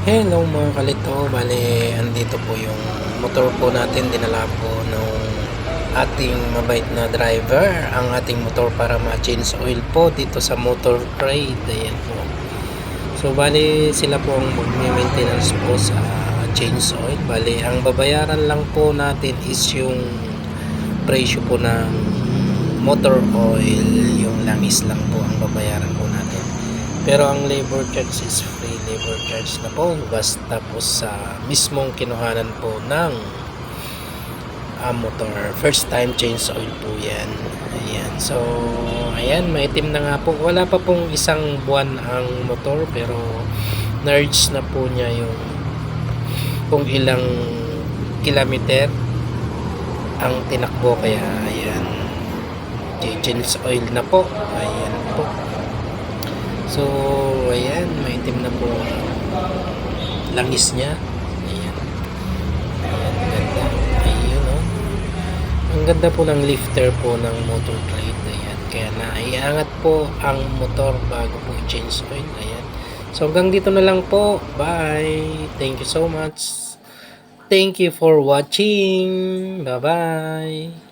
Hello mga kalito, bale andito po yung motor po natin, dinala po nung ating mabait na driver ang ating motor para ma-change oil po dito sa motor trade. Ayan po. So bale sila po ang mag-maintenance po sa change oil. Bale ang babayaran lang po natin is yung presyo po ng motor oil, yung langis lang po ang babayaran po natin. Pero ang labor charge is free labor charge na po basta po sa mismong kinuhanan po ng motor. First time change oil po yan. Ayan. So, ayan, maitim na nga po. Wala pa pong isang buwan ang motor pero narge na po niya yung kung ilang kilometer ang tinakbo. Kaya, ayan, change oil na po. Ayan po. So, ayan, maitim na po langis niya. Ayan. Ayan, ganda. Ayun, oh. Ang ganda po ng lifter po ng motor trade. Ayan. Kaya naiangat po ang motor bago po i-change oil. Ayan. So, hanggang dito na lang po. Bye. Thank you so much. Thank you for watching. Bye-bye.